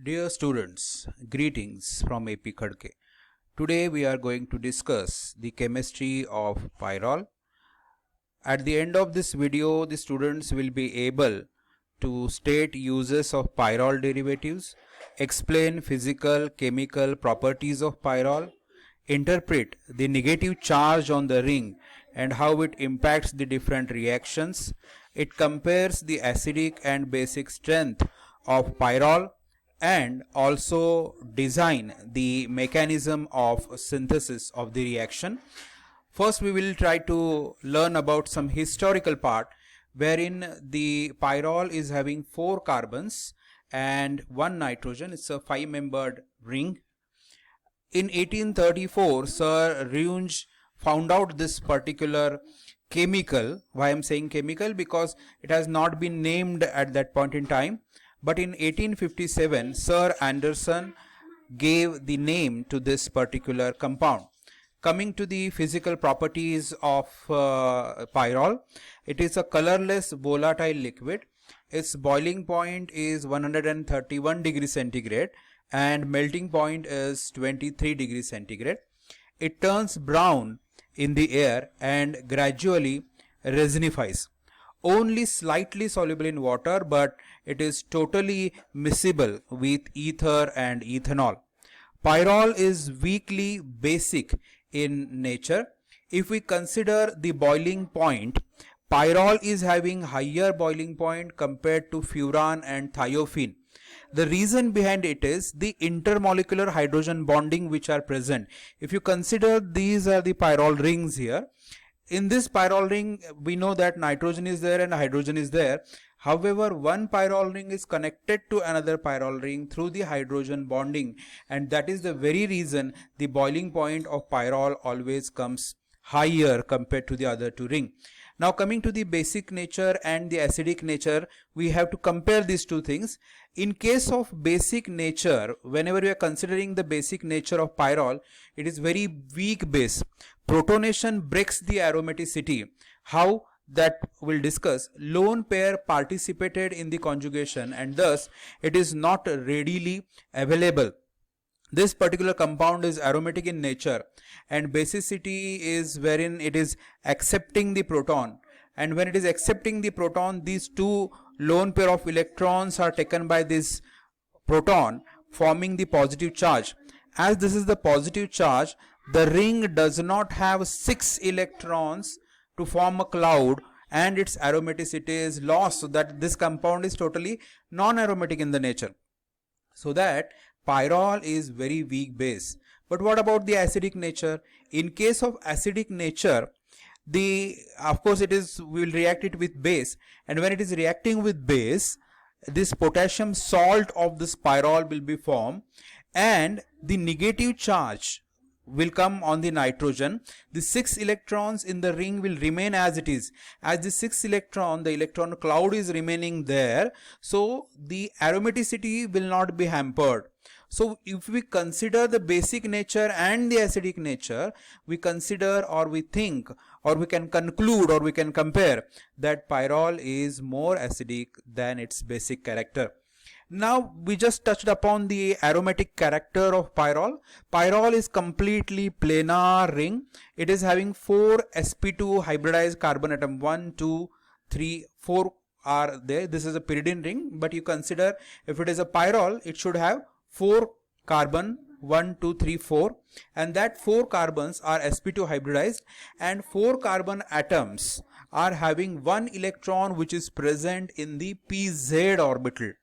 Dear students, greetings from AP Khadke. Today we are going to discuss the chemistry of pyrrole. At the end of this video, the students will be able to state uses of pyrrole derivatives, explain physical, chemical properties of pyrrole, interpret the negative charge on the ring and how it impacts the different reactions. It compares the acidic and basic strength of pyrrole and also design the mechanism of synthesis of the reaction. First, we will try to learn about some historical part wherein the pyrrole is having 4 carbons and 1 nitrogen. It's a 5-membered ring. In 1834, Sir Runge found out this particular chemical. Why I am saying chemical? Because it has not been named at that point in time. But in 1857, Sir Anderson gave the name to this particular compound. Coming to the physical properties of pyrrole, it is a colorless volatile liquid. Its boiling point is 131 degrees centigrade and melting point is 23 degrees centigrade. It turns brown in the air and gradually resinifies. Only slightly soluble in water, but it is totally miscible with ether and ethanol. Pyrrole is weakly basic in nature. If we consider the boiling point, pyrrole is having higher boiling point compared to furan and thiophene. The reason behind it is the intermolecular hydrogen bonding which are present. If you consider these are the pyrrole rings here. In this pyrrole ring, we know that nitrogen is there and hydrogen is there. However, one pyrrole ring is connected to another pyrrole ring through the hydrogen bonding, and that is the very reason the boiling point of pyrrole always comes higher compared to the other two rings. Now coming to the basic nature and the acidic nature, we have to compare these two things. In case of basic nature, whenever we are considering the basic nature of pyrrole, it is very weak base. Protonation breaks the aromaticity. How? That we'll discuss. Lone pair participated in the conjugation and thus it is not readily available. This particular compound is aromatic in nature and basicity is wherein it is accepting the proton, and when it is accepting the proton, these two lone pair of electrons are taken by this proton forming the positive charge. As this is the positive charge, the ring does not have 6 electrons to form a cloud and its aromaticity is lost, so that this compound is totally non-aromatic in the nature. So that pyrrole is very weak base. But what about the acidic nature? In case of acidic nature, of course it is, we will react it with base, and when it is reacting with base, this potassium salt of this pyrrole will be formed and the negative charge will come on the nitrogen. The 6 electrons in the ring will remain as it is. As the 6 electron, the electron cloud is remaining there, so the aromaticity will not be hampered. So if we consider the basic nature and the acidic nature, we consider or we think or we can conclude or we can compare that pyrrole is more acidic than its basic character. Now we just touched upon the aromatic character of pyrrole. Pyrrole is completely planar ring. It is having 4 sp2 hybridized carbon atom. 1, 2, 3, 4 are there. This is a pyridine ring, but you consider if it is a pyrrole, it should have 4 carbon, 1, 2, 3, 4, and that 4 carbons are sp2 hybridized and 4 carbon atoms are having 1 electron which is present in the pz orbital.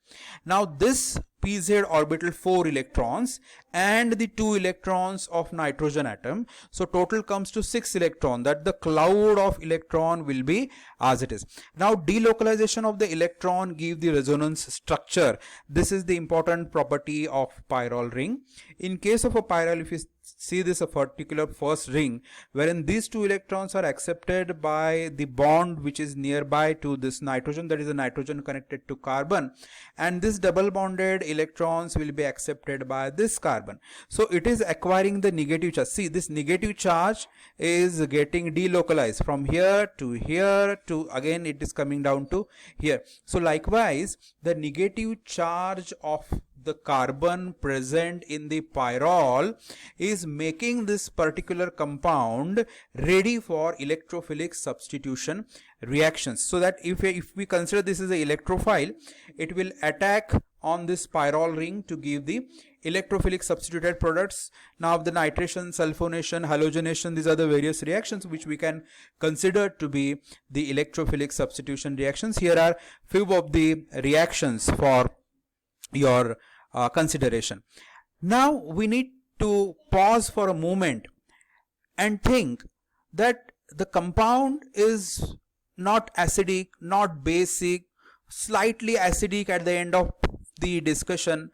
Now this pz orbital 4 electrons and the 2 electrons of nitrogen atom, so total comes to 6 electron, that the cloud of electron will be as it is. Now delocalization of the electron give the resonance structure. This is the important property of pyrrole ring. In case of a pyrrole, if you see this a particular first ring wherein these 2 electrons are accepted by the bond which is nearby to this nitrogen, that is a nitrogen connected to carbon, and this double bonded electrons will be accepted by this carbon. So it is acquiring the negative charge. See, this negative charge is getting delocalized from here to again it is coming down to here. So likewise the negative charge of the carbon present in the pyrrole is making this particular compound ready for electrophilic substitution reactions. So that if we consider this is a electrophile, it will attack on this pyrrole ring to give the electrophilic substituted products. Now the nitration, sulfonation, halogenation, these are the various reactions which we can consider to be the electrophilic substitution reactions. Here are few of the reactions for your consideration. Now we need to pause for a moment and think that the compound is not acidic, not basic, slightly acidic at the end of the discussion.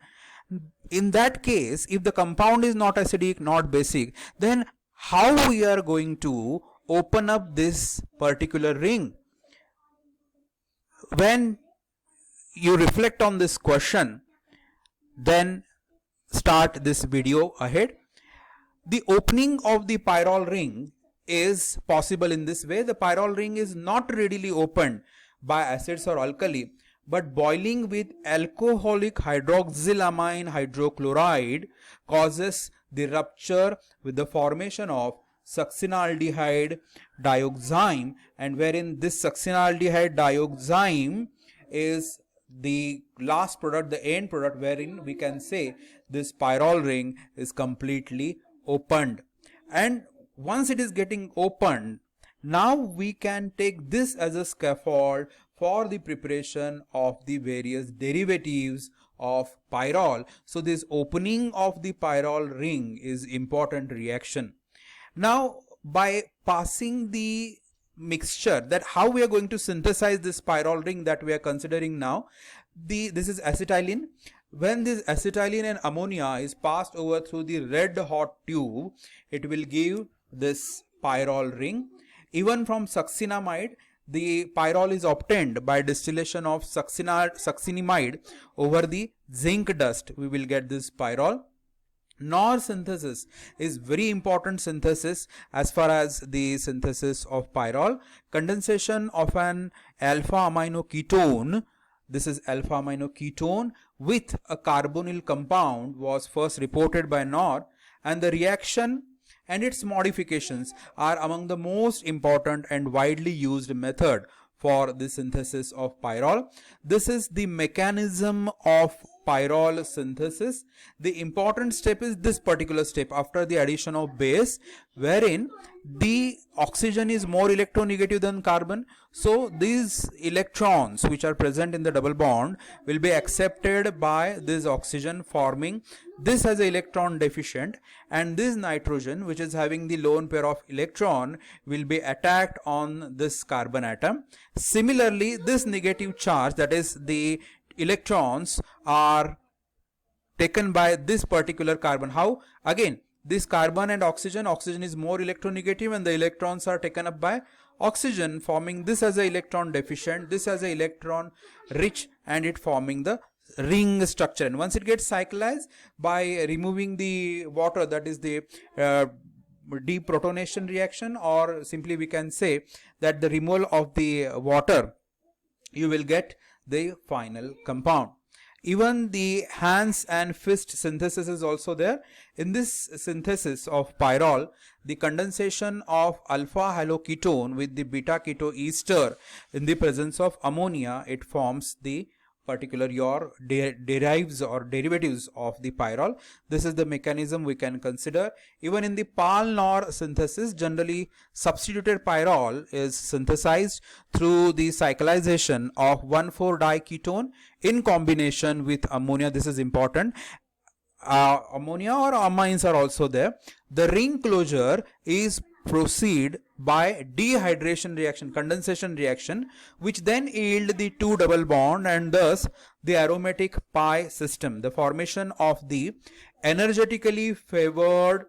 In that case, if the compound is not acidic, not basic, then how we are going to open up this particular ring? When you reflect on this question, then start this video ahead. The opening of the pyrrole ring is possible in this way. The pyrrole ring is not readily opened by acids or alkali, but boiling with alcoholic hydroxylamine hydrochloride causes the rupture with the formation of succinaldehyde dioxime, and wherein this succinaldehyde dioxime is the last product, the end product, wherein we can say this pyrrole ring is completely opened. And once it is getting opened, now we can take this as a scaffold for the preparation of the various derivatives of pyrrole. So this opening of the pyrrole ring is important reaction. Now by passing the mixture, that how we are going to synthesize this pyrrole ring that we are considering now, this is acetylene. When this acetylene and ammonia is passed over through the red hot tube, it will give this pyrrole ring. Even from succinamide, the pyrrole is obtained by distillation of succinimide over the zinc dust. We will get this pyrrole. NOR synthesis is very important synthesis as far as the synthesis of pyrrole. Condensation of an alpha amino ketone, this is alpha amino ketone with a carbonyl compound, was first reported by NOR, and the reaction and its modifications are among the most important and widely used method for the synthesis of pyrrole. This is the mechanism of pyrrole synthesis. The important step is this particular step after the addition of base, wherein the oxygen is more electronegative than carbon. So these electrons which are present in the double bond will be accepted by this oxygen, forming this as an electron deficient, and this nitrogen which is having the lone pair of electron will be attacked on this carbon atom. Similarly, this negative charge, that is the electrons, are taken by this particular carbon. How? Again, this carbon and oxygen is more electronegative and the electrons are taken up by oxygen, forming this as a electron deficient, this as a electron rich, and it forming the ring structure. And once it gets cyclized by removing the water, that is the deprotonation reaction, or simply we can say that the removal of the water, you will get the final compound. Even the hands and fist synthesis is also there. In this synthesis of pyrrole, the condensation of alpha haloketone with the beta keto ester in the presence of ammonia, it forms the particular your derives or derivatives of the pyrrole. This is the mechanism we can consider. Even in the PAL-NOR synthesis, generally substituted pyrrole is synthesized through the cyclization of 1,4-diketone in combination with ammonia. This is important. Ammonia or amines are also there. The ring closure is proceed by dehydration reaction, condensation reaction, which then yield the two double bond and thus the aromatic pi system. The formation of the energetically favored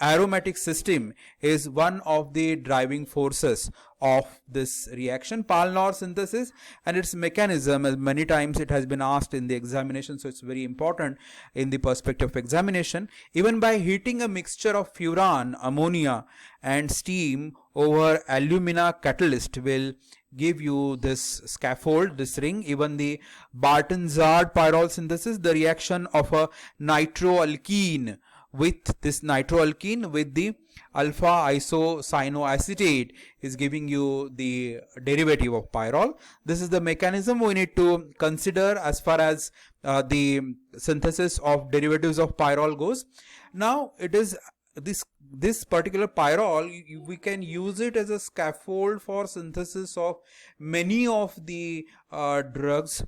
aromatic system is one of the driving forces of this reaction. PAL-NOR synthesis and its mechanism, as many times it has been asked in the examination, so it's very important in the perspective of examination. Even by heating a mixture of furan, ammonia and steam over alumina catalyst will give you this scaffold, this ring. Even the Barton-Zard pyrrole synthesis, the reaction of a nitroalkene with the alpha isocyanoacetate is giving you the derivative of pyrrole. This is the mechanism we need to consider as far as the synthesis of derivatives of pyrrole goes. Now it is this particular pyrrole, we can use it as a scaffold for synthesis of many of the drugs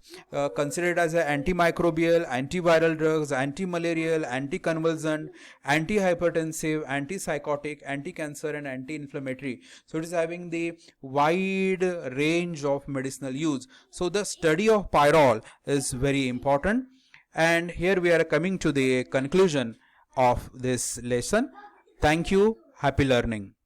considered as antimicrobial, antiviral drugs, anti-malarial, anti-convulsant, anti-hypertensive, antipsychotic, anti-cancer and anti-inflammatory. So it is having the wide range of medicinal use. So the study of pyrrole is very important. And here we are coming to the conclusion of this lesson. Thank you. Happy learning.